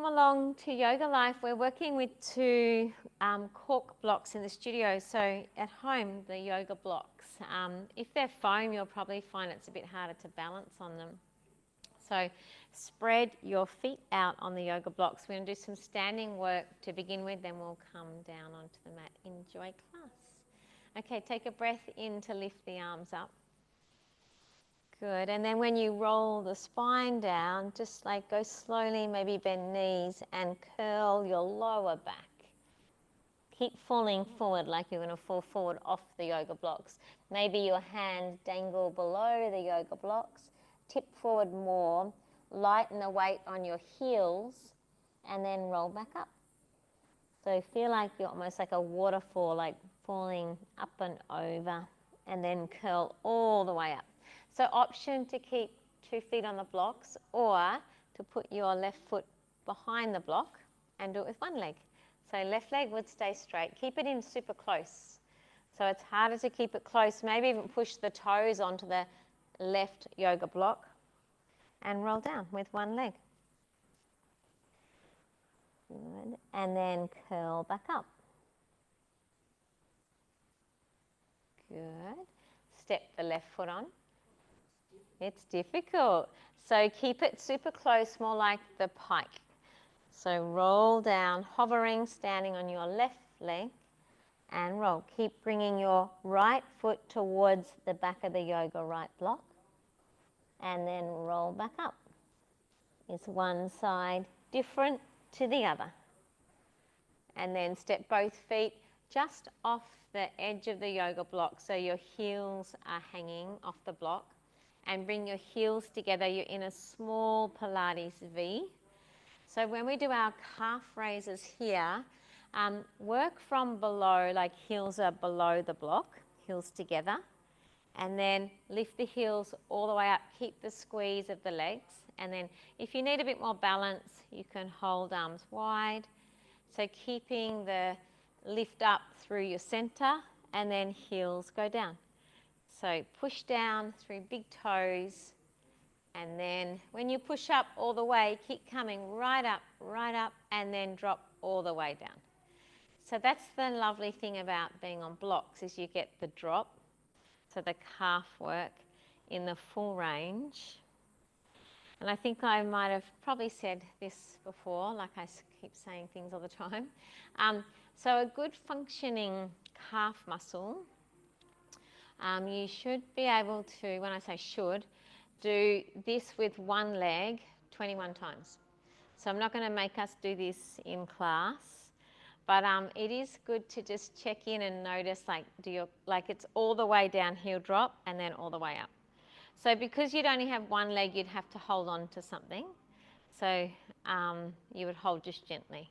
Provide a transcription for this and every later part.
welcome along to Yoga Life. We're working with two cork blocks in the studio. So at home, the yoga blocks. If they're foam, you'll probably find it's a bit harder to balance on them. So spread your feet out on the yoga blocks. We're going to do some standing work to begin with, then we'll come down onto the mat. Enjoy class. Okay, take a breath in to lift the arms up. Good, and then when you roll the spine down, just like go slowly, maybe bend knees and curl your lower back. Keep falling forward like you're going to fall forward off the yoga blocks. Maybe your hands dangle below the yoga blocks. Tip forward more, lighten the weight on your heels, and then roll back up. So feel like you're almost like a waterfall, like falling up and over, and then curl all the way up. So option to keep 2 feet on the blocks or to put your left foot behind the block and do it with one leg. So left leg would stay straight. Keep it in super close. So it's harder to keep it close. Maybe even push the toes onto the left yoga block and roll down with one leg. Good. And then curl back up. Good. Step the left foot on. It's difficult. So keep it super close, more like the pike. So roll down, hovering, standing on your left leg, and roll. Keep bringing your right foot towards the back of the yoga right block, and then roll back up. It's one side different to the other. And then step both feet just off the edge of the yoga block, so your heels are hanging off the block. And bring your heels together. You're in a small Pilates V. So when we do our calf raises here, work from below, like heels are below the block, heels together. And then lift the heels all the way up. Keep the squeeze of the legs. And then if you need a bit more balance, you can hold arms wide. So keeping the lift up through your center, and then heels go down. So push down through big toes, and then when you push up all the way, keep coming right up, and then drop all the way down. So that's the lovely thing about being on blocks, is you get the drop, so the calf work in the full range. And I think I might have probably said this before, like I keep saying things all the time. So a good functioning calf muscle, you should be able to, when I say should, do this with one leg 21 times. So I'm not going to make us do this in class, but it is good to just check in and notice, like, it's all the way down, heel drop, and then all the way up. So because you'd only have one leg, you'd have to hold on to something. So you would hold just gently.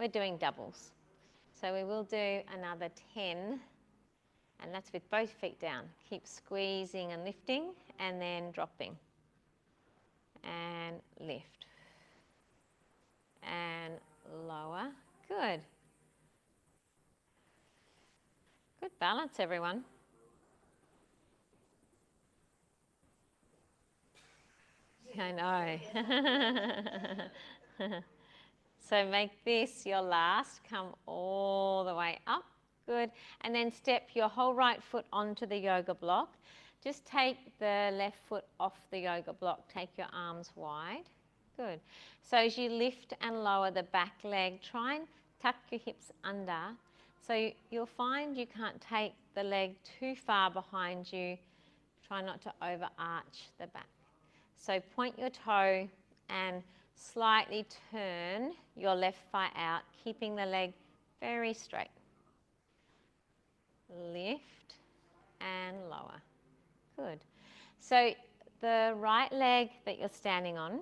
We're doing doubles. So we will do another 10. And that's with both feet down. Keep squeezing and lifting, and then dropping. And lift. And lower. Good. Good balance, everyone. I know. So make this your last. Come all the way up. Good. And then step your whole right foot onto the yoga block. Just take the left foot off the yoga block. Take your arms wide. Good. So as you lift and lower the back leg, try and tuck your hips under. So you'll find you can't take the leg too far behind you. Try not to overarch the back. So point your toe and slightly turn your left thigh out, keeping the leg very straight. Lift and lower. Good. So the right leg that you're standing on,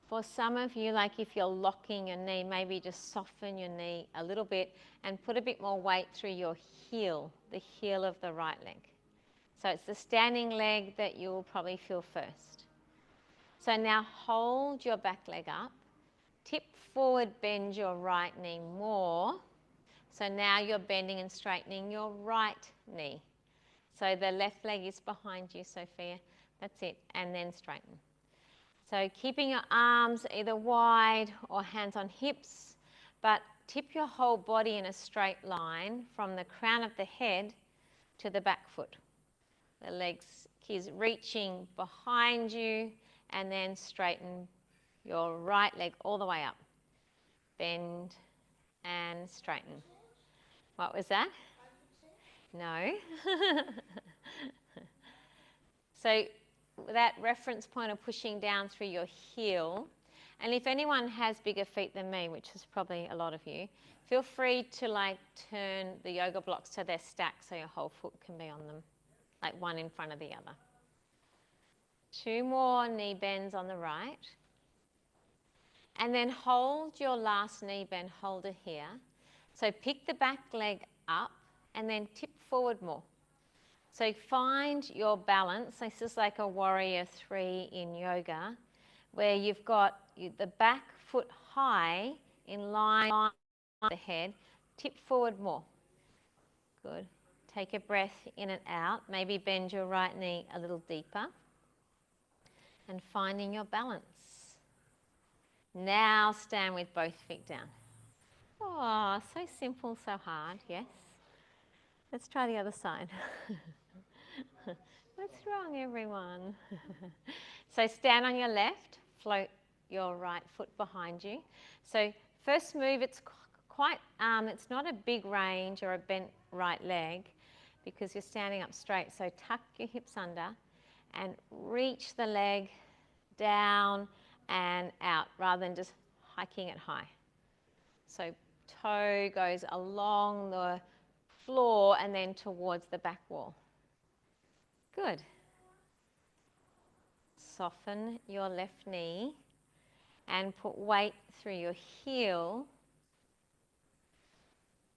for some of you, like if you're locking your knee, maybe just soften your knee a little bit and put a bit more weight through your heel, the heel of the right leg. So it's the standing leg that you'll probably feel first. So now hold your back leg up, tip forward, bend your right knee more. So now you're bending and straightening your right knee. So the left leg is behind you, Sophia. That's it. And then straighten. So keeping your arms either wide or hands on hips, but tip your whole body in a straight line from the crown of the head to the back foot. The legs is reaching behind you, and then straighten your right leg all the way up. Bend and straighten. What was that? No. So that reference point of pushing down through your heel, and if anyone has bigger feet than me, which is probably a lot of you, feel free to like turn the yoga blocks so they're stacked so your whole foot can be on them, like one in front of the other. 2 more knee bends on the right. And then hold your last knee bend, hold it here. So pick the back leg up and then tip forward more. So find your balance. This is like a warrior 3 in yoga, where you've got the back foot high in line with the head. Tip forward more. Good. Take a breath in and out. Maybe bend your right knee a little deeper. And finding your balance. Now stand with both feet down. Oh, so simple, so hard, yes? Let's try the other side. What's wrong, everyone? So stand on your left, float your right foot behind you. So first move, it's quite, it's not a big range or a bent right leg because you're standing up straight. So tuck your hips under and reach the leg down and out rather than just hiking it high. So toe goes along the floor and then towards the back wall. Good. Soften your left knee and put weight through your heel.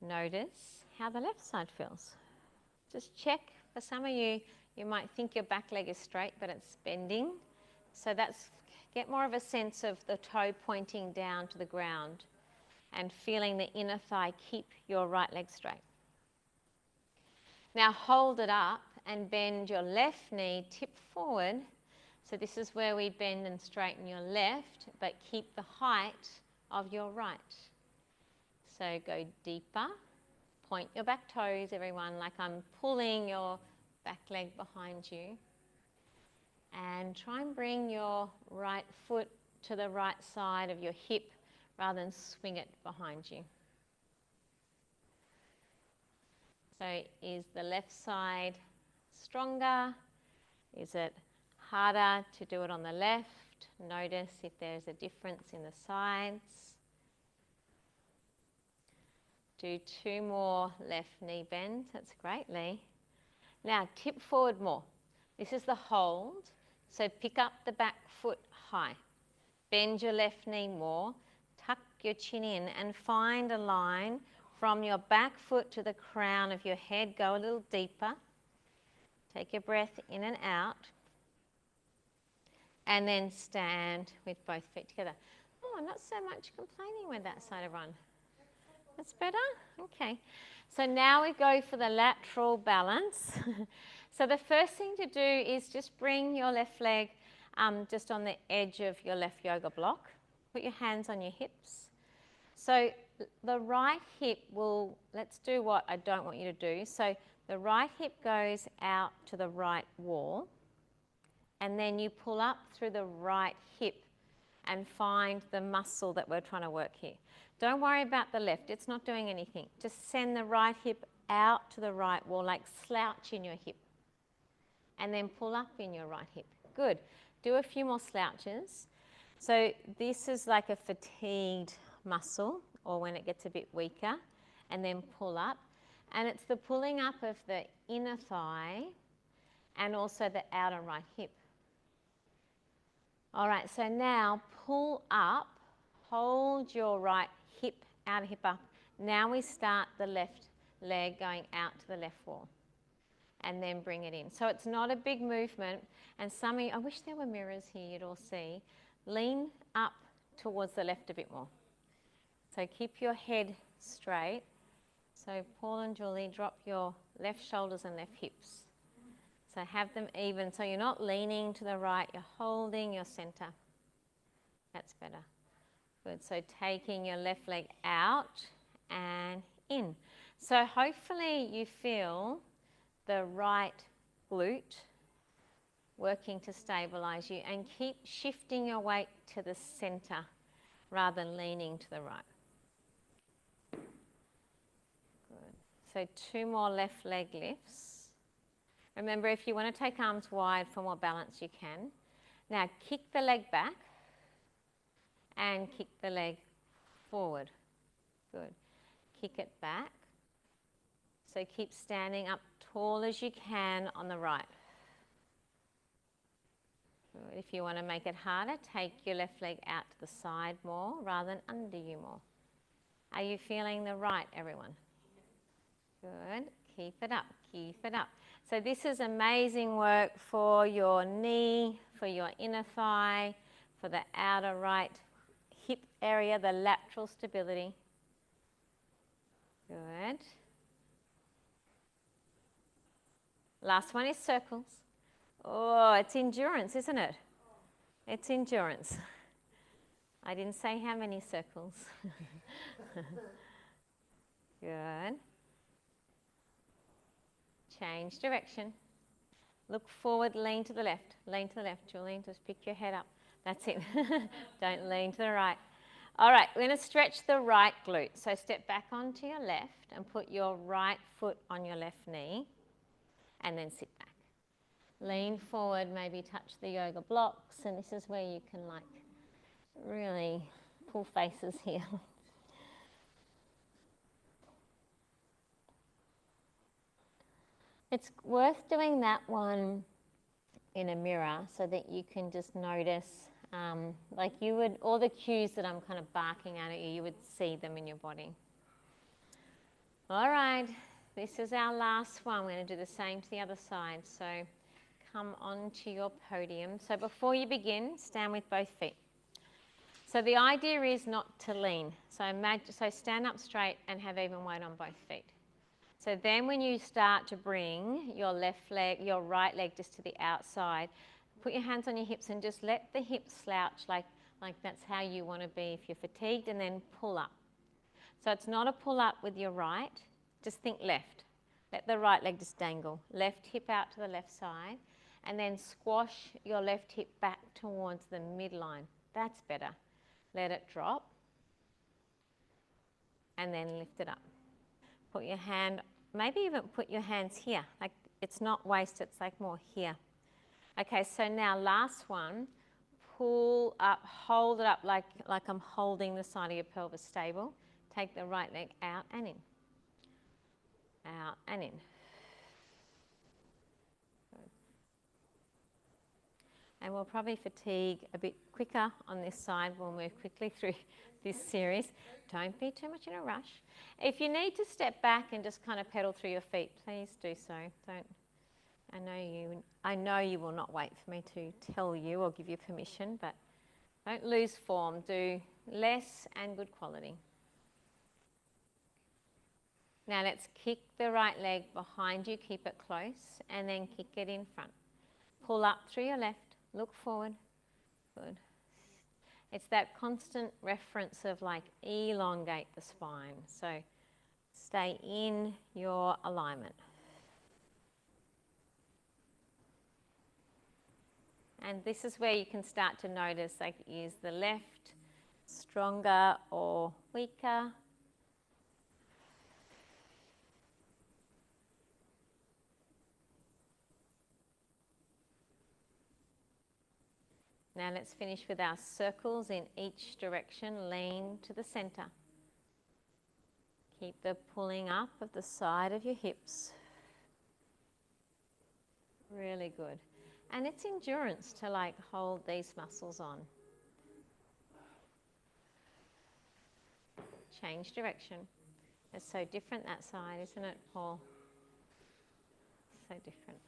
Notice how the left side feels. Just check. For some of you, you might think your back leg is straight, but it's bending. So get more of a sense of the toe pointing down to the ground and feeling the inner thigh keep your right leg straight. Now hold it up and bend your left knee, tip forward. So this is where we bend and straighten your left, but keep the height of your right. So go deeper. Point your back toes, everyone, like I'm pulling your back leg behind you. And try and bring your right foot to the right side of your hip rather than swing it behind you. So is the left side stronger? Is it harder to do it on the left? Notice if there's a difference in the sides. Do 2 more left knee bends. That's great, Lee. Now tip forward more. This is the hold. So pick up the back foot high. Bend your left knee more. Tuck your chin in and find a line from your back foot to the crown of your head. Go a little deeper. Take your breath in and out. And then stand with both feet together. Oh, not so much complaining with that side of run. That's better? Okay. So now we go for the lateral balance. So the first thing to do is just bring your left leg just on the edge of your left yoga block. Put your hands on your hips. So the right hip will, let's do what I don't want you to do. So the right hip goes out to the right wall, and then you pull up through the right hip and find the muscle that we're trying to work here. Don't worry about the left, it's not doing anything. Just send the right hip out to the right wall, like slouch in your hip. And then pull up in your right hip. Good. Do a few more slouches. So this is like a fatigued muscle, or when it gets a bit weaker, and then pull up. And it's the pulling up of the inner thigh and also the outer right hip. All right, so now pull up, hold your right hip, outer hip up. Now we start the left leg going out to the left wall. And then bring it in. So it's not a big movement. And some of you, I wish there were mirrors here, you'd all see. Lean up towards the left a bit more. So keep your head straight. So Paul and Julie, drop your left shoulders and left hips. So have them even. So you're not leaning to the right, you're holding your center. That's better. Good. So taking your left leg out and in. So hopefully you feel the right glute working to stabilize you, and keep shifting your weight to the center rather than leaning to the right. Good. So 2 more left leg lifts. Remember, if you want to take arms wide for more balance, you can. Now kick the leg back and kick the leg forward. Good. Kick it back. So keep standing up tall as you can on the right. Good. If you want to make it harder, take your left leg out to the side more rather than under you more. Are you feeling the right, everyone? Good. Keep it up. Keep it up. So this is amazing work for your knee, for your inner thigh, for the outer right hip area, the lateral stability. Good. Last one is circles. Oh, it's endurance, isn't it? It's endurance. I didn't say how many circles. Good. Change direction. Look forward, lean to the left. Lean to the left, Julian. Just pick your head up. That's it. Don't lean to the right. All right, we're going to stretch the right glute. So step back onto your left and put your right foot on your left knee, and then sit back. Lean forward, maybe touch the yoga blocks, and this is where you can like really pull faces here. It's worth doing that one in a mirror so that you can just notice, like you would, all the cues that I'm kind of barking at you, you would see them in your body. All right, this is our last one. We're going to do the same to the other side. So come onto your podium. So before you begin, stand with both feet. So the idea is not to lean. So stand up straight and have even weight on both feet. So then when you start to bring your left leg, your right leg just to the outside, put your hands on your hips and just let the hips slouch like that's how you want to be if you're fatigued, and then pull up. So it's not a pull up with your right, just think left. Let the right leg just dangle. Left hip out to the left side, and then squash your left hip back towards the midline. That's better. Let it drop, and then lift it up. Put your hand, maybe even put your hands here. Like it's not waist, it's like more here. Okay, so now last one. Pull up, hold it up like I'm holding the side of your pelvis stable. Take the right leg out and in. Out and in. Good. And we'll probably fatigue a bit quicker on this side. We'll move quickly through this series. Don't be too much in a rush. If you need to step back and just kind of pedal through your feet, please do so. Don't. I know you will not wait for me to tell you or give you permission, but don't lose form. Do less and good quality. Now let's kick the right leg behind you, keep it close, and then kick it in front. Pull up through your left, look forward. Good. It's that constant reference of like elongate the spine. So stay in your alignment. And this is where you can start to notice, like, is the left stronger or weaker? Now let's finish with our circles in each direction. Lean to the center. Keep the pulling up of the side of your hips. Really good. And it's endurance to like hold these muscles on. Change direction. It's so different that side, isn't it, Paul? So different.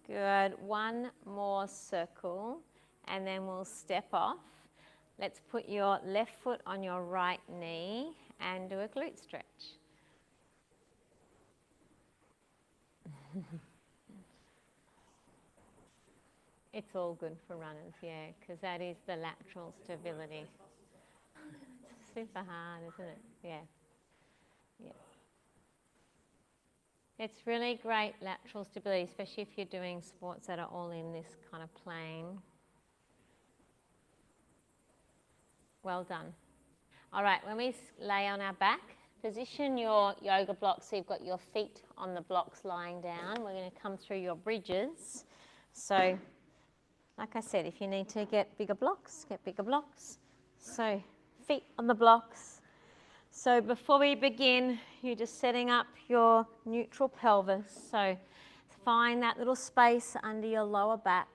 Good. One more circle, and then we'll step off. Let's put your left foot on your right knee and do a glute stretch. It's all good for runners, yeah, because that is the lateral stability. It's super hard, isn't it? Yeah. Yeah. It's really great lateral stability, especially if you're doing sports that are all in this kind of plane. Well done. All right, when we lay on our back, position your yoga blocks so you've got your feet on the blocks lying down. We're going to come through your bridges. So, like I said, if you need to get bigger blocks, get bigger blocks. So, feet on the blocks. So before we begin, you're just setting up your neutral pelvis. So find that little space under your lower back.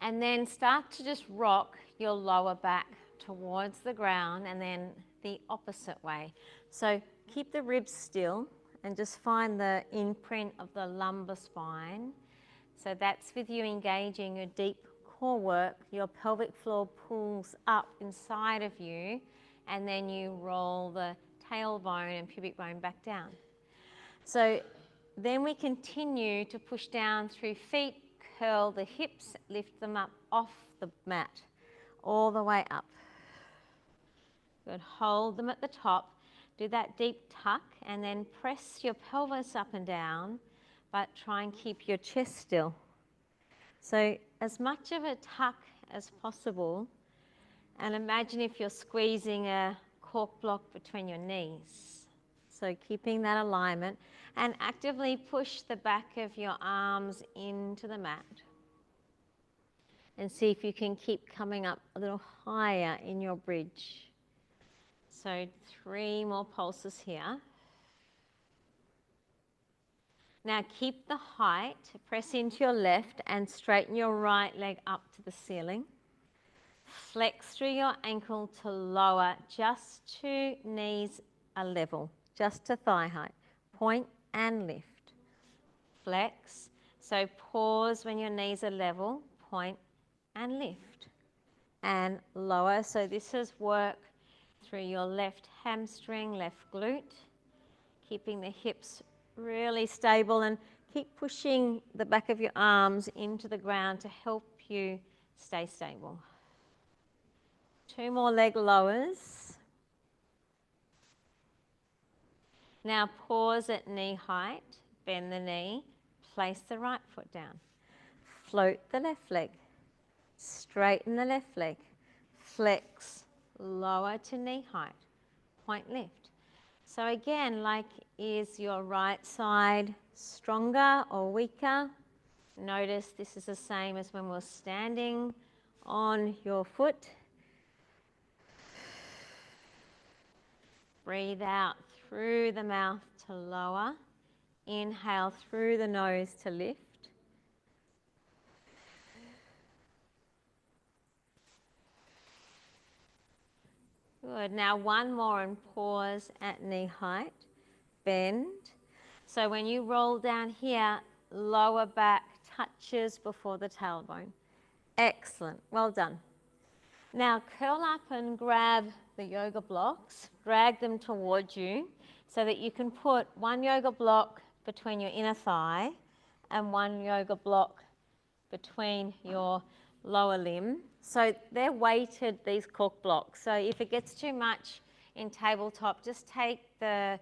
And then start to just rock your lower back towards the ground and then the opposite way. So keep the ribs still and just find the imprint of the lumbar spine. So that's with you engaging your deep core work. Your pelvic floor pulls up inside of you and then you roll the tailbone and pubic bone back down. So then we continue to push down through feet, curl the hips, lift them up off the mat, all the way up. Good, hold them at the top, do that deep tuck and then press your pelvis up and down, but try and keep your chest still. So as much of a tuck as possible, and imagine if you're squeezing a cork block between your knees. So keeping that alignment and actively push the back of your arms into the mat. And see if you can keep coming up a little higher in your bridge. So 3 more pulses here. Now keep the height, press into your left and straighten your right leg up to the ceiling. Flex through your ankle to lower just to knees are level, just to thigh height. Point and lift. Flex. So pause when your knees are level, point and lift. And lower. So this is work through your left hamstring, left glute. Keeping the hips really stable and keep pushing the back of your arms into the ground to help you stay stable. 2 more leg lowers. Now pause at knee height, bend the knee, place the right foot down. Float the left leg, straighten the left leg, flex, lower to knee height, point lift. So again, like, is your right side stronger or weaker? Notice this is the same as when we're standing on your foot. Breathe out through the mouth to lower. Inhale through the nose to lift. Good. Now 1 more and pause at knee height. Bend. So when you roll down here, lower back touches before the tailbone. Excellent. Well done. Now curl up and grab the yoga blocks. Drag them towards you so that you can put 1 yoga block between your inner thigh and 1 yoga block between your lower limb. So they're weighted, these cork blocks. So if it gets too much in tabletop, just take the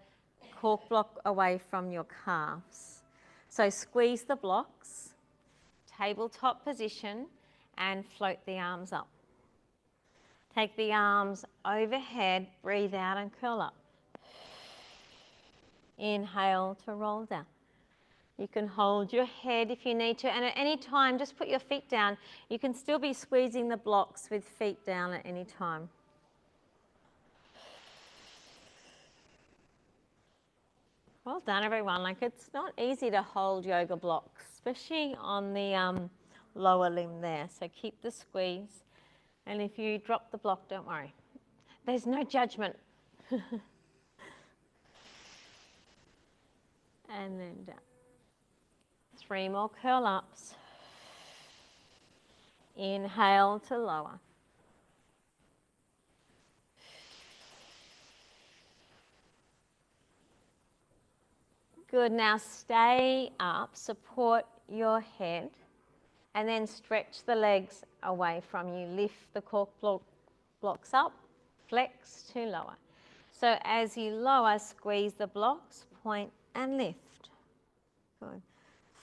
cork block away from your calves. So squeeze the blocks, tabletop position, and float the arms up. Take the arms overhead, breathe out and curl up. Inhale to roll down. You can hold your head if you need to, and at any time, just put your feet down. You can still be squeezing the blocks with feet down at any time. Well done, everyone. Like, it's not easy to hold yoga blocks, especially on the lower limb there. So keep the squeeze. And if you drop the block, don't worry. There's no judgment. And then down. 3 more curl ups. Inhale to lower. Good, now stay up, support your head, and then stretch the legs away from you. Lift the cork blocks up, flex to lower. So as you lower, squeeze the blocks, point and lift. Good.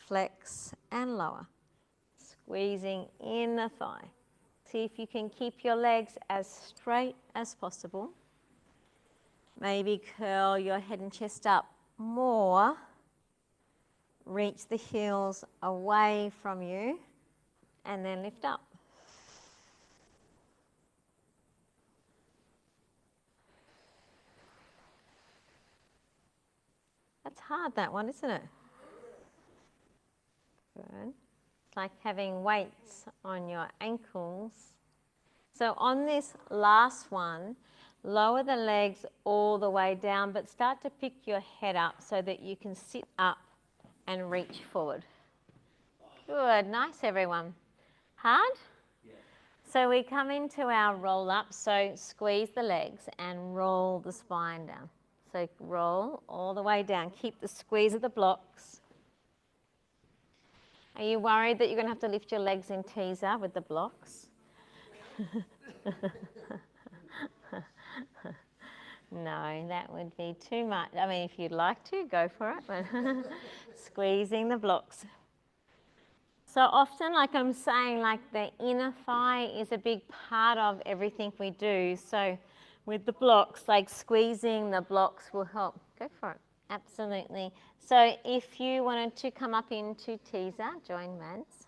Flex and lower. Squeezing in the thigh. See if you can keep your legs as straight as possible. Maybe curl your head and chest up more. Reach the heels away from you and then lift up. That's hard, that one, isn't it? Good. It's like having weights on your ankles. So on this last one, lower the legs all the way down, but start to pick your head up so that you can sit up and reach forward. Good, nice everyone. Hard? Yeah. So we come into our roll up, so squeeze the legs and roll the spine down. So roll all the way down, keep the squeeze of the blocks. Are you worried that you're going to have to lift your legs in teaser with the blocks? No, that would be too much. I mean, if you'd like to, go for it. But squeezing the blocks. So often, like I'm saying, like the inner thigh is a big part of everything we do. So with the blocks, like squeezing the blocks will help. Go for it. Absolutely. So if you wanted to come up into teaser, join Mads.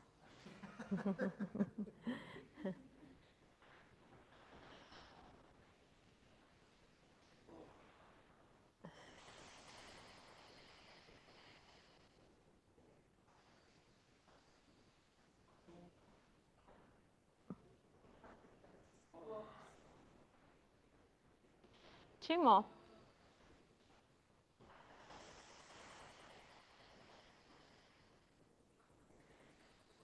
Two more.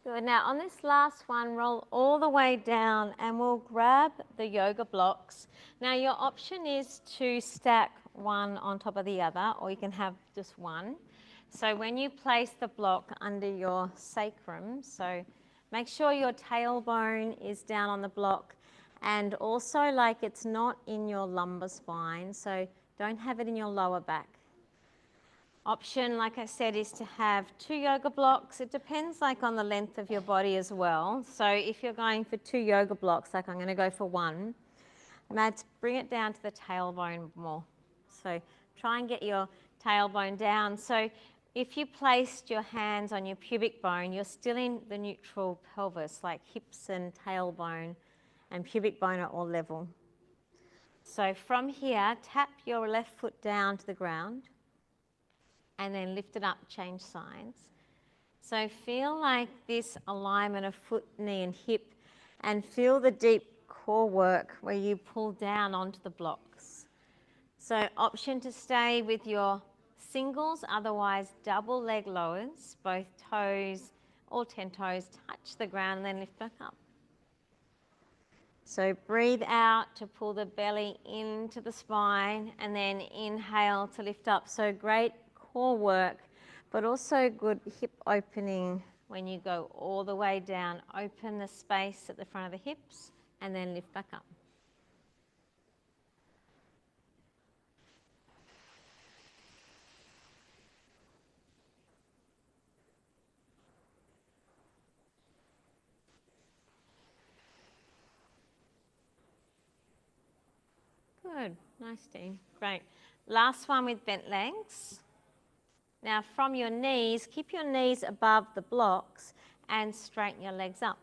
Good. Now on this last one, roll all the way down and we'll grab the yoga blocks. Now your option is to stack one on top of the other, or you can have just one. So when you place the block under your sacrum, so make sure your tailbone is down on the block, and also like it's not in your lumbar spine, so don't have it in your lower back. Option, like I said, is to have two yoga blocks. It depends like on the length of your body as well. So if you're going for two yoga blocks, like I'm going to go for one, Mads, bring it down to the tailbone more. So try and get your tailbone down. So if you placed your hands on your pubic bone, you're still in the neutral pelvis, like hips and tailbone and pubic bone are all level. So from here, tap your left foot down to the ground and then lift it up, change sides. So feel like this alignment of foot, knee and hip, and feel the deep core work where you pull down onto the blocks. So option to stay with your singles, otherwise double leg lowers, both toes or 10 toes touch the ground and then lift back up. So breathe out to pull the belly into the spine and then inhale to lift up. So great core work, but also good hip opening when you go all the way down. Open the space at the front of the hips and then lift back up. Good, nice team, great. Last one with bent legs. Now from your knees, keep your knees above the blocks and straighten your legs up.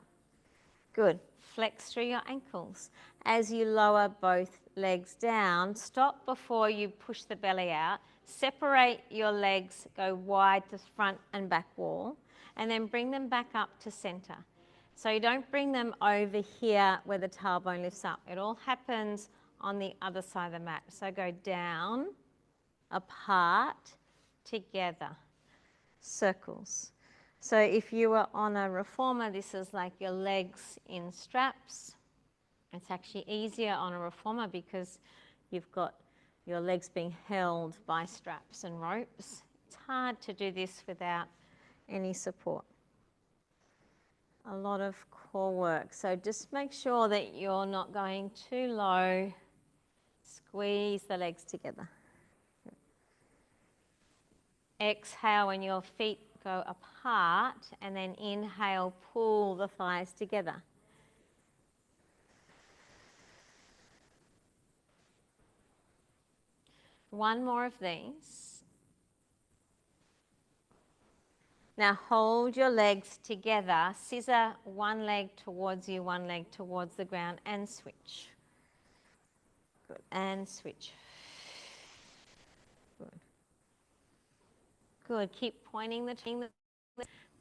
Good, flex through your ankles. As you lower both legs down, stop before you push the belly out. Separate your legs, go wide to front and back wall, and then bring them back up to center. So you don't bring them over here where the tailbone lifts up. It all happens on the other side of the mat. So go down, apart, together, circles. So if you were on a reformer, this is like your legs in straps. It's actually easier on a reformer because you've got your legs being held by straps and ropes. It's It's hard to do this without any support. A lot of core work. So just make sure that you're not going too low. Squeeze the legs together. Exhale when your feet go apart, and then inhale, pull the thighs together. One more of these. Now hold your legs together, scissor one leg towards you, one leg towards the ground, and switch. Good, and switch. Good. Good, keep pointing the chin.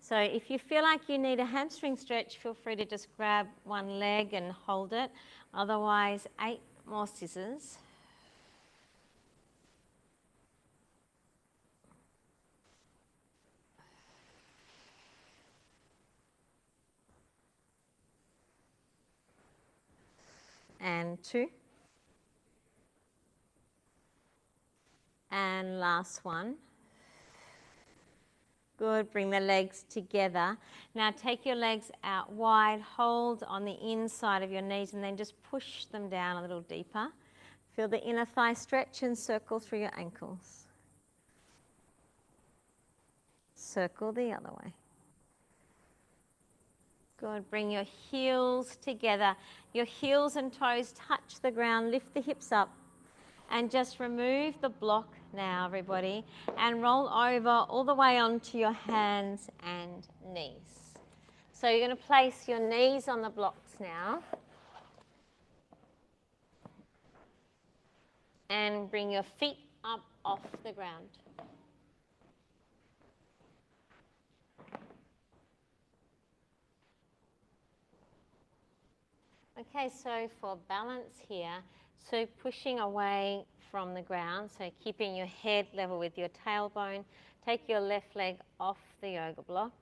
So if you feel like you need a hamstring stretch, feel free to just grab one leg and hold it. Otherwise, 8 more scissors. And 2. And last one. Good, bring the legs together. Now take your legs out wide, hold on the inside of your knees, and then just push them down a little deeper. Feel the inner thigh stretch and circle through your ankles. Circle the other way. Good, bring your heels together. Your heels and toes touch the ground, lift the hips up. And just remove the block now, everybody, and roll over all the way onto your hands and knees. So you're going to place your knees on the blocks now. And bring your feet up off the ground. Okay, so for balance here, so pushing away from the ground, so keeping your head level with your tailbone, take your left leg off the yoga block,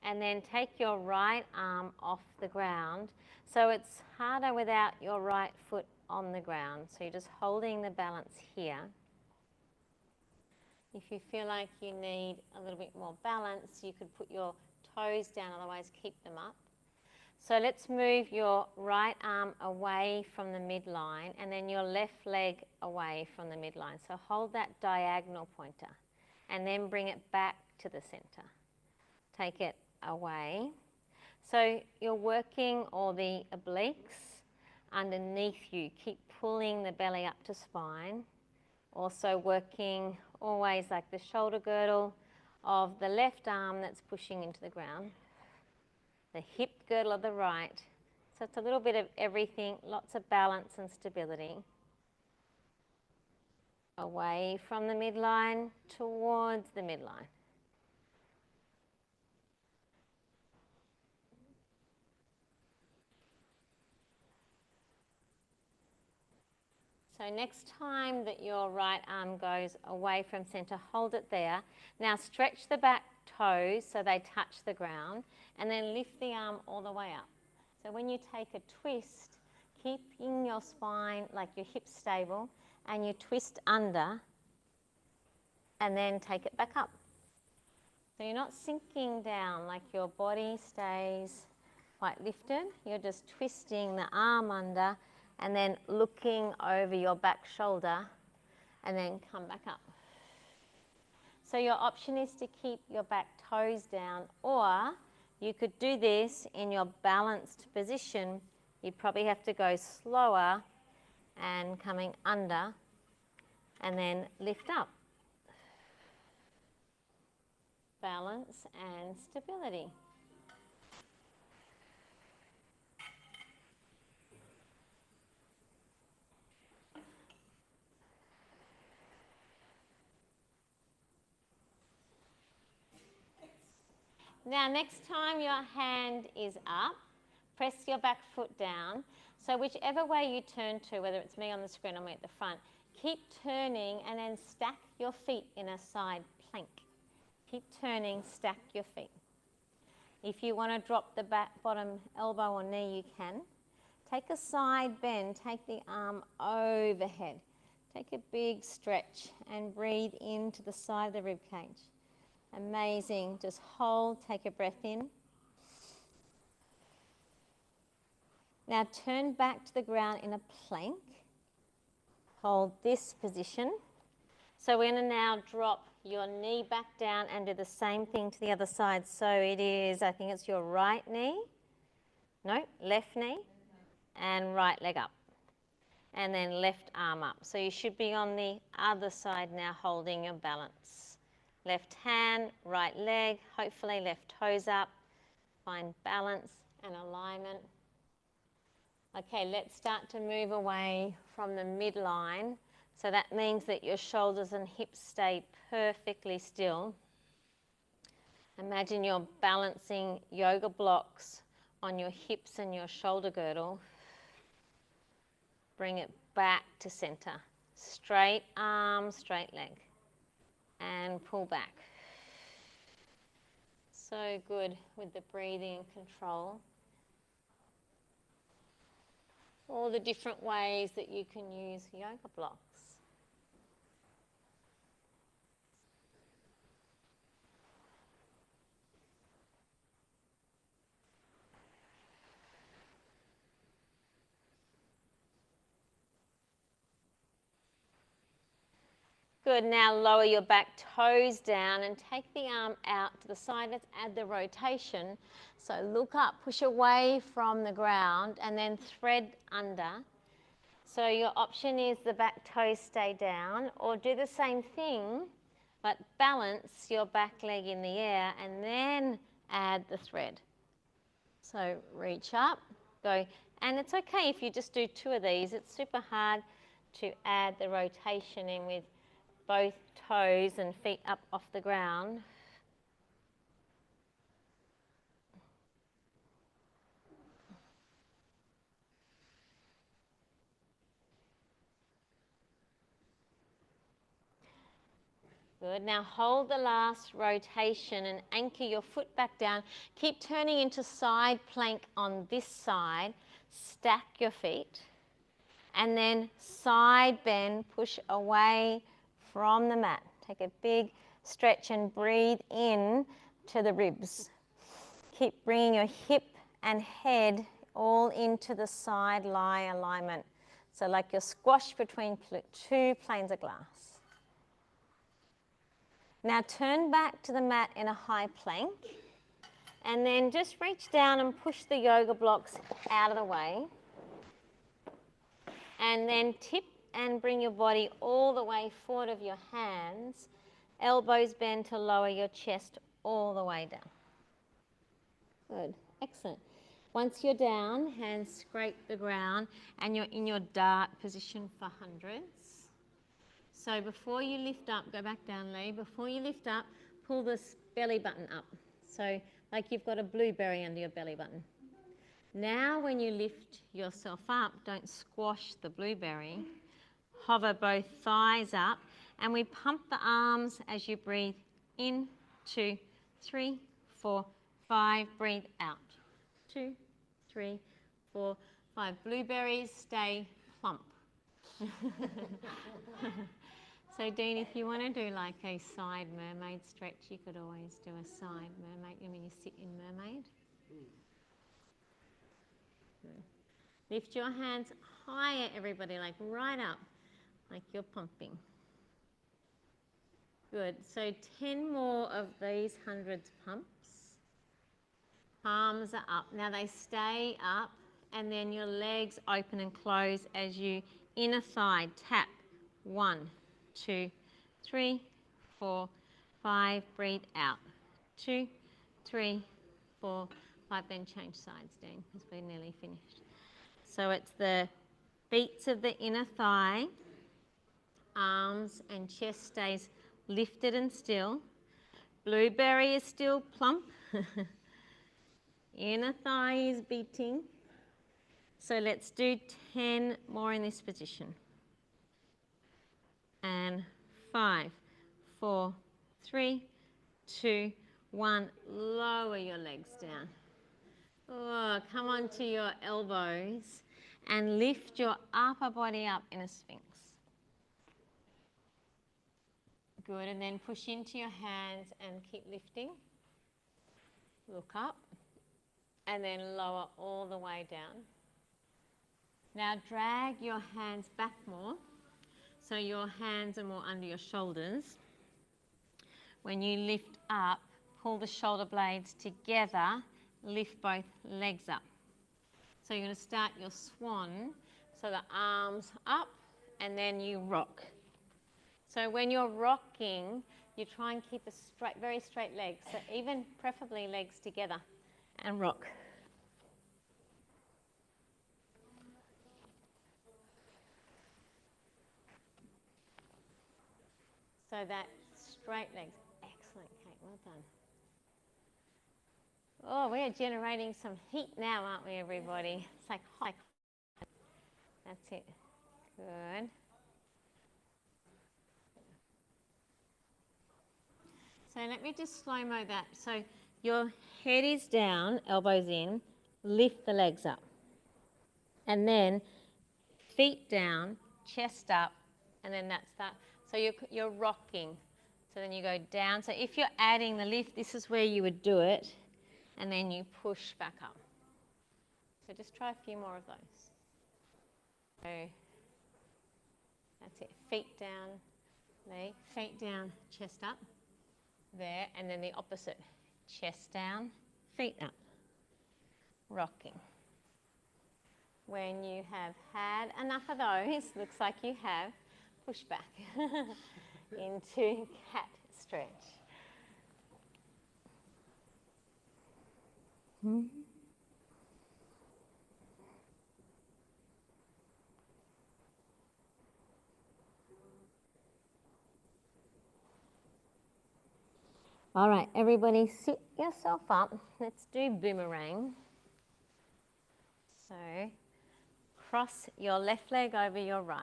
and then take your right arm off the ground. So it's harder without your right foot on the ground, so you're just holding the balance here. If you feel like you need a little bit more balance, you could put your toes down, otherwise keep them up. So let's move your right arm away from the midline and then your left leg away from the midline. So hold that diagonal pointer and then bring it back to the center. Take it away. So you're working all the obliques underneath you. Keep pulling the belly up to spine. Also working always like the shoulder girdle of the left arm that's pushing into the ground. The hip girdle of the right. So it's a little bit of everything, lots of balance and stability. Away from the midline, towards the midline. So next time that your right arm goes away from center, hold it there. Now stretch the back toes so they touch the ground, and then lift the arm all the way up. So when you take a twist, keeping your spine, like your hips stable, and you twist under, and then take it back up. So you're not sinking down, like your body stays quite lifted. You're just twisting the arm under, and then looking over your back shoulder, and then come back up. So your option is to keep your back toes down, or you could do this in your balanced position. You probably have to go slower and coming under, and then lift up. Balance and stability. Now next time your hand is up, press your back foot down. So whichever way you turn to, whether it's me on the screen or me at the front, keep turning and then stack your feet in a side plank. Keep turning, stack your feet. If you want to drop the back, bottom elbow or knee, you can. Take a side bend, take the arm overhead. Take a big stretch and breathe into the side of the rib cage. Amazing. Just hold, take a breath in. Now turn back to the ground in a plank. Hold this position. So we're going to now drop your knee back down and do the same thing to the other side. So it is, I think it's your right knee, no, left knee, and right leg up. And then left arm up. So you should be on the other side now holding your balance. Left hand, right leg, hopefully left toes up. Find balance and alignment. Okay, let's start to move away from the midline. So that means that your shoulders and hips stay perfectly still. Imagine you're balancing yoga blocks on your hips and your shoulder girdle. Bring it back to center. Straight arm, straight leg. And pull back. So good with the breathing and control. All the different ways that you can use yoga blocks. Good, now lower your back toes down and take the arm out to the side. Let's add the rotation. So look up, push away from the ground and then thread under. So your option is the back toes stay down, or do the same thing but balance your back leg in the air and then add the thread. So reach up, go, and it's okay if you just do 2 of these. It's super hard to add the rotation in with both toes and feet up off the ground. Good. Now hold the last rotation and anchor your foot back down. Keep turning into side plank on this side. Stack your feet. And then side bend, push away from the mat. Take a big stretch and breathe in to the ribs. Keep bringing your hip and head all into the side lie alignment. So like you're squashed between 2 planes of glass. Now turn back to the mat in a high plank and then just reach down and push the yoga blocks out of the way. And then tip and bring your body all the way forward of your hands. Elbows bend to lower your chest all the way down. Good, excellent. Once you're down, hands scrape the ground and you're in your dart position for hundreds. So before you lift up, go back down, Lee. Before you lift up, pull this belly button up. So like you've got a blueberry under your belly button. Now when you lift yourself up, don't squash the blueberry. Hover both thighs up and we pump the arms as you breathe in, 2, 3, 4, 5. Breathe out. 2, 3, 4, 5. Blueberries stay plump. So Dean, if you want to do like a side mermaid stretch, you could always do a side mermaid when you sit in mermaid. Good. Lift your hands higher, everybody, like right up, like you're pumping. Good. So 10 more of these hundreds pumps. Palms are up. Now they stay up and then your legs open and close as you inner thigh tap. 1, 2, 3, 4, 5. Breathe out. 2, 3, 4, 5. Then change sides, Dean, because we're nearly finished. So it's the beats of the inner thigh, arms and chest stays lifted and still. Blueberry is still plump. Inner thigh is beating. So let's do 10 more in this position. And 5, 4, 3, 2, 1. Lower your legs down. Oh, come onto your elbows and lift your upper body up in a sphinx. Good, and then push into your hands and keep lifting. Look up, and then lower all the way down. Now drag your hands back more, so your hands are more under your shoulders. When you lift up, pull the shoulder blades together, lift both legs up. So you're going to start your swan, so the arms up, and then you rock. So when you're rocking, you try and keep a straight, very straight legs, so even preferably legs together, and rock. So that straight legs. Excellent, Kate, well done. Oh, we are generating some heat now, aren't we, everybody? It's like hot. That's it. Good. So let me just slow-mo that. So your head is down, elbows in, lift the legs up. And then feet down, chest up, and then that's that. So you're rocking. So then you go down. So if you're adding the lift, this is where you would do it. And then you push back up. So just try a few more of those. So that's it. Feet down, leg, feet down, chest up. There, and then the opposite. Chest down, feet up. Rocking. When you have had enough of those, looks like you have, push back into cat stretch. All right, everybody sit yourself up. Let's do boomerang. So cross your left leg over your right.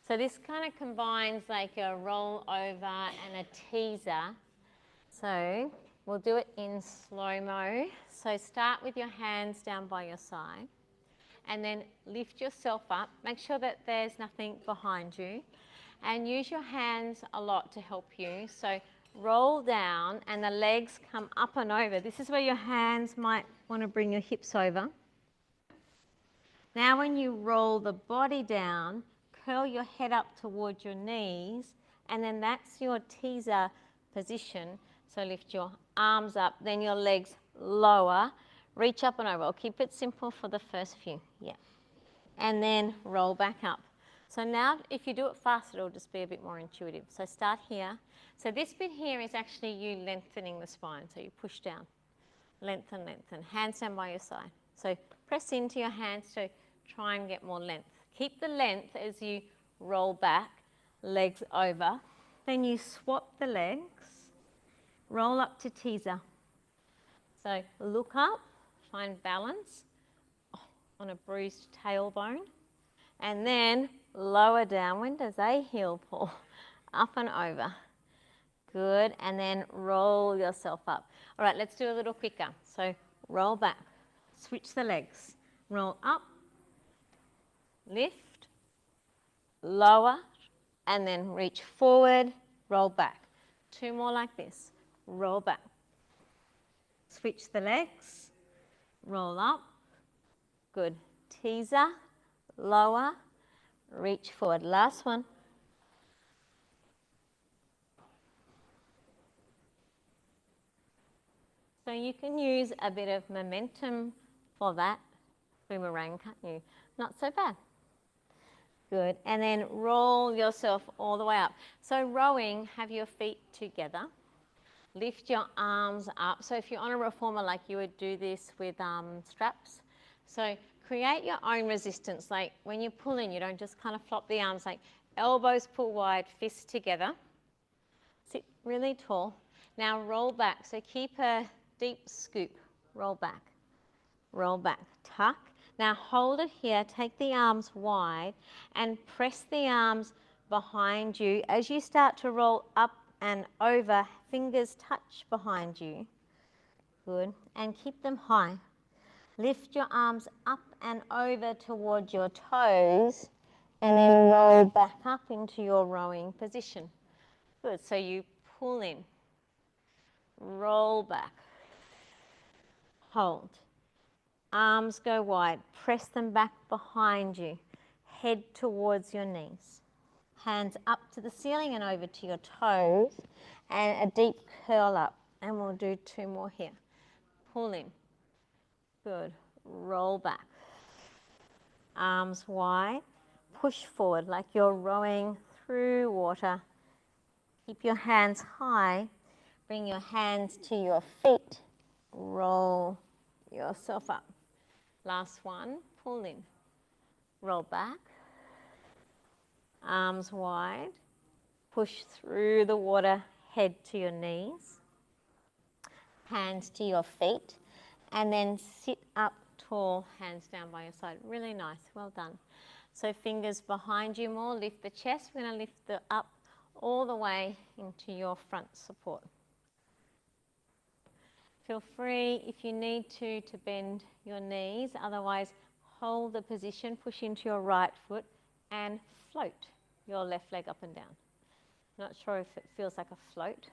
So this kind of combines like a roll over and a teaser. So we'll do it in slow-mo. So start with your hands down by your side and then lift yourself up. Make sure that there's nothing behind you and use your hands a lot to help you. So roll down and the legs come up and over. This is where your hands might want to bring your hips over. Now when you roll the body down, curl your head up towards your knees, and then that's your teaser position. So lift your arms up, then your legs lower, reach up and over. I'll keep it simple for the first few. Yeah. And then roll back up. So now if you do it fast, it'll just be a bit more intuitive. So start here. So this bit here is actually you lengthening the spine. So you push down, lengthen, lengthen. Hands down by your side. So press into your hands to try and get more length. Keep the length as you roll back, legs over. Then you swap the legs, roll up to teaser. So look up, find balance on a bruised tailbone. And then lower down. When does a heel pull? Up and over. Good. And then roll yourself up. All right, let's do a little quicker. So roll back. Switch the legs. Roll up. Lift. Lower. And then reach forward. Roll back. Two more like this. Roll back. Switch the legs. Roll up. Good. Teaser. Lower, reach forward. Last one. So you can use a bit of momentum for that boomerang, can't you? Not so bad. Good. And then roll yourself all the way up. So rowing, have your feet together. Lift your arms up. So if you're on a reformer, like you would do this with straps. So create your own resistance. Like when you pull in, you don't just kind of flop the arms. Like elbows pull wide, fists together. Sit really tall. Now roll back. So keep a deep scoop. Roll back. Roll back. Tuck. Now hold it here. Take the arms wide and press the arms behind you. As you start to roll up and over, fingers touch behind you. Good. And keep them high. Lift your arms up and over towards your toes and then roll back up into your rowing position. Good, so you pull in, roll back, hold. Arms go wide, press them back behind you, head towards your knees. Hands up to the ceiling and over to your toes, and a deep curl up. And we'll do 2 more here. Pull in, good, roll back. Arms wide, push forward like you're rowing through water. Keep your hands high, bring your hands to your feet, roll yourself up. Last one, pull in, roll back, arms wide, push through the water, head to your knees, hands to your feet, and then sit up tall, hands down by your side. Really nice, well done. So fingers behind you more, lift the chest. We're going to lift the up all the way into your front support. Feel free, if you need to bend your knees. Otherwise, hold the position, push into your right foot, and float your left leg up and down. Not sure if it feels like a float.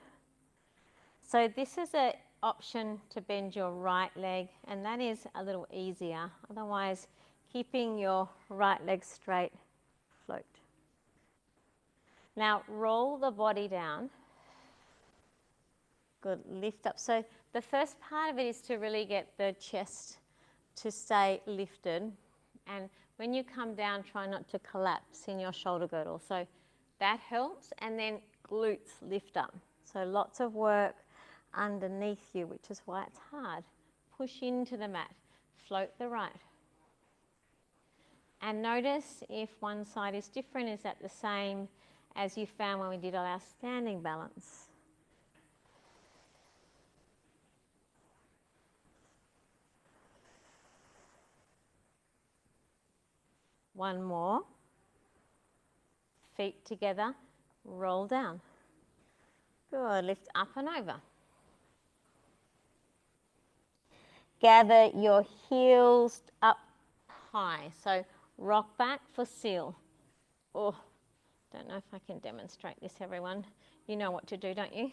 So this is an option to bend your right leg, and that is a little easier. Otherwise, keeping your right leg straight, float. Now, roll the body down. Good, lift up. So the first part of it is to really get the chest to stay lifted. And when you come down, try not to collapse in your shoulder girdle. So that helps. And then glutes lift up. So lots of work underneath you, which is why it's hard. Push into the mat. Float the right. And notice if one side is different, is that the same as you found when we did our standing balance? One more. Feet together, roll down. Good, lift up and over. Gather your heels up high. So rock back for seal. Oh, don't know if I can demonstrate this, everyone. You know what to do, don't you?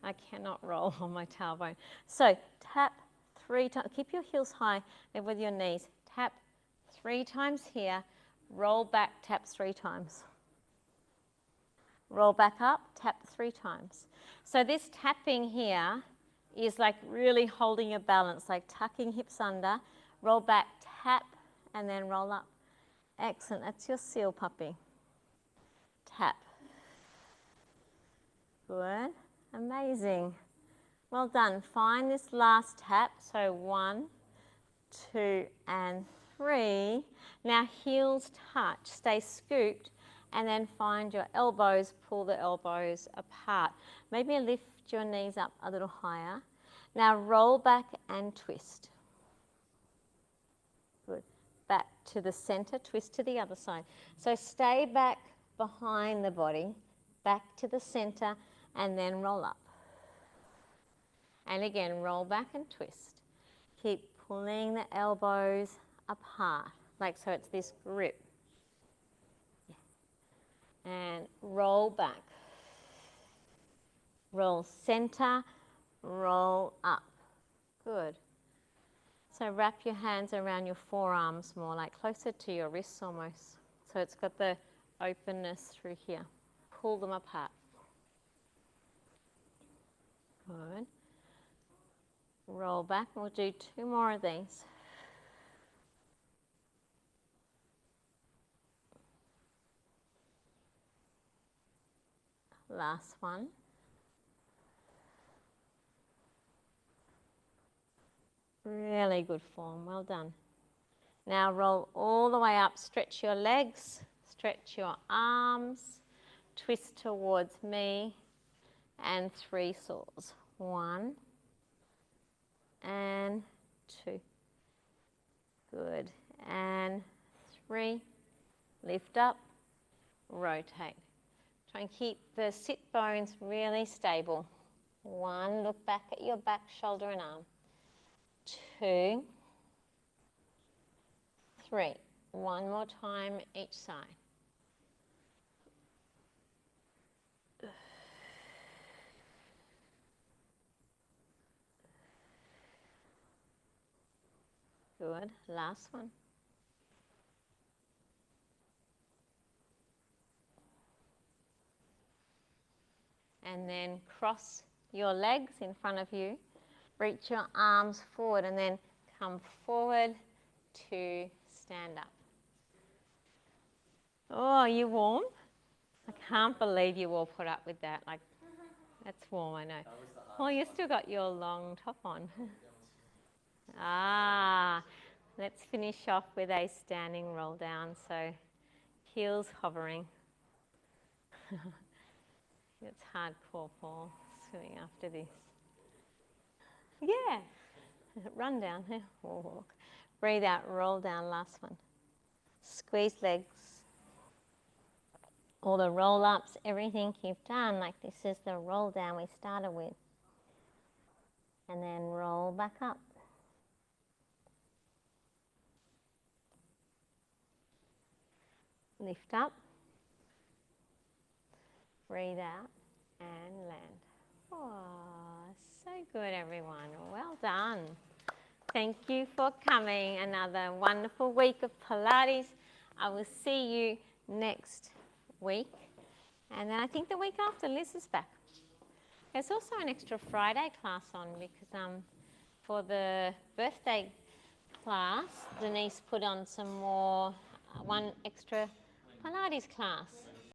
I cannot roll on my tailbone. So tap 3 times. Keep your heels high and with your knees. Tap 3 times here. Roll back, tap 3 times. Roll back up, tap 3 times. So this tapping here is like really holding your balance, like tucking hips under, roll back, tap, and then roll up. Excellent, that's your seal puppy. Tap. Good, amazing. Well done. Find this last tap, so 1, 2, and 3. Now heels touch, stay scooped, and then find your elbows, pull the elbows apart. Maybe lift your knees up a little higher. Now roll back and twist. Good. Back to the center, twist to the other side. So stay back behind the body, back to the center, and then roll up. And again, roll back and twist. Keep pulling the elbows apart, like so it's this grip. And roll back. Roll center, roll up. Good. So wrap your hands around your forearms more, like closer to your wrists almost. So it's got the openness through here. Pull them apart. Good. Roll back. We'll do 2 more of these. Last one. Really good form, well done. Now roll all the way up, stretch your legs, stretch your arms, twist towards me, and 3 saws. 1 and 2. Good. And 3. Lift up, rotate. Try and keep the sit bones really stable. 1, look back at your back, shoulder and arm. 2, 3. One more time each side. Good. Last one. And then cross your legs in front of you. Reach your arms forward and then come forward to stand up. Oh, are you warm? I can't believe you all put up with that. Like, that's warm, I know. Well, you still got your long top on. Let's finish off with a standing roll down. So heels hovering. It's hardcore for swimming after this. Yeah. Run down. Or walk. Breathe out, roll down, last one. Squeeze legs. All the roll ups, everything you've done, like this is the roll down we started with. And then roll back up. Lift up. Breathe out and land. Oh, so good, everyone. Well done. Thank you for coming. Another wonderful week of Pilates. I will see you next week. And then I think the week after, Liz is back. There's also an extra Friday class on because for the birthday class, Denise put on some more, one extra Pilates class.